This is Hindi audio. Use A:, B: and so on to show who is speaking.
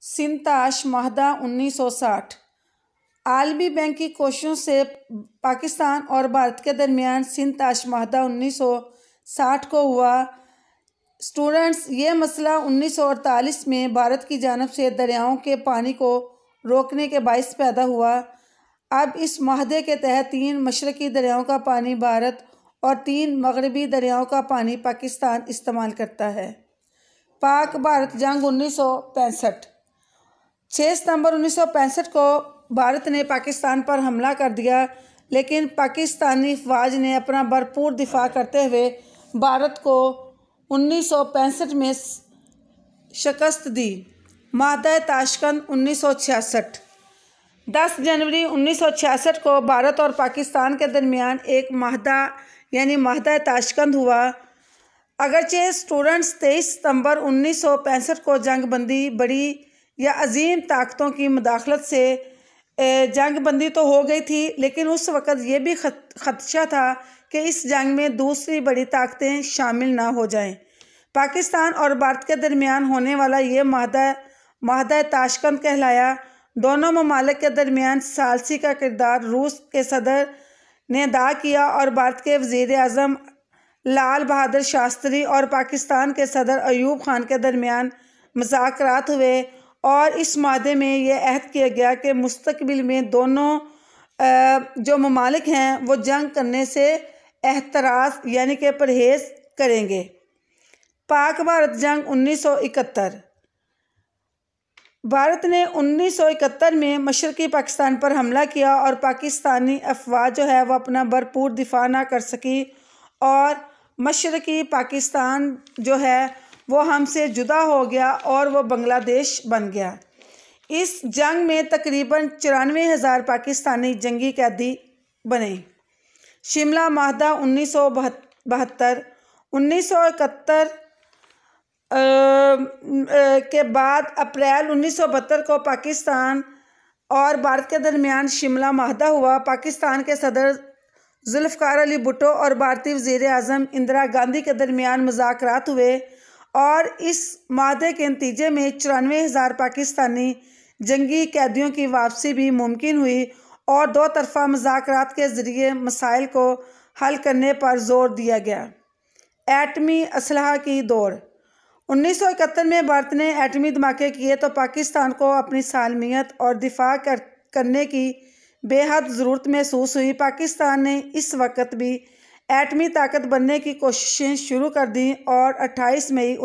A: सिंताश माहदा 1960। आलमी बैंक की कोशिशों से पाकिस्तान और भारत के दरमियान सिंताश माहदा 1960 को हुआ। स्टूडेंट्स, ये मसला 1948 में भारत की जानिब से दरियाओं के पानी को रोकने के बायस पैदा हुआ। अब इस माहदे के तहत 3 मशरकी दरियाओं का पानी भारत और 3 मगरबी दरियाओं का पानी पाकिस्तान इस्तेमाल करता है। पाक भारत जंग 1965। 6 सितंबर 1965 को भारत ने पाकिस्तान पर हमला कर दिया, लेकिन पाकिस्तानी फ़ौज ने अपना भरपूर दिफा करते हुए भारत को 1965 में शिकस्त दी। माहदा ताशकंद 1966। 10 जनवरी 1966 को भारत और पाकिस्तान के दरमियान एक माहदा यानी माहदा ताशकंद हुआ। अगरचे स्टूडेंट्स 23 सितंबर 1965 को जंग बंदी बड़ी या अजीम ताकतों की मुदाखलत से जंग बंदी तो हो गई थी, लेकिन उस वक़्त ये भी खदशा था कि इस जंग में दूसरी बड़ी ताकतें शामिल ना हो जाएं। पाकिस्तान और भारत के दरमियान होने वाला ये माहदा ताशकंद कहलाया। दोनों ममालिक के दरमियान सालसी का किरदार रूस के सदर ने अदा किया और भारत के वज़ीर आज़म लाल बहादुर शास्त्री और पाकिस्तान के सदर अयूब खान के दरमियान मुज़ाकरात हुए और इस माहदे में यह अहद किया गया कि मुस्तकबिल में दोनों जो ममालिक हैं वो जंग करने से एहतराज यानी कि परहेज़ करेंगे। पाक भारत जंग 1971। भारत ने 1971 में मशरकी पाकिस्तान पर हमला किया और पाकिस्तानी अफवाज जो है वह अपना भरपूर दिफा ना कर सकी और मशरकी पाकिस्तान जो है वो हमसे जुदा हो गया और वो बांग्लादेश बन गया। इस जंग में तकरीबन 94,000 पाकिस्तानी जंगी कैदी बने। शिमला माहदा 1972। 1971 के बाद अप्रैल 1972 को पाकिस्तान और भारत के दरमियान शिमला माहदा हुआ। पाकिस्तान के सदर जुल्फ़िकार अली भुट्टो और भारतीय वज़ीर आज़म इंदिरा गांधी के दरमियान मुज़ाकरात हुए और इस माहदे के नतीजे में 94,000 पाकिस्तानी जंगी कैदियों की वापसी भी मुमकिन हुई और 2 तरफ़ा मुज़ाकरात के ज़रिए मसाइल को हल करने पर जोर दिया गया। एटमी असलहा की दौड़। 1971 में भारत ने एटमी धमाके किए तो पाकिस्तान को अपनी सालमियत और दिफा करने की बेहद ज़रूरत महसूस हुई। पाकिस्तान ने इस वक्त भी एटमी ताकत बनने की कोशिशें शुरू कर दी और 28 मई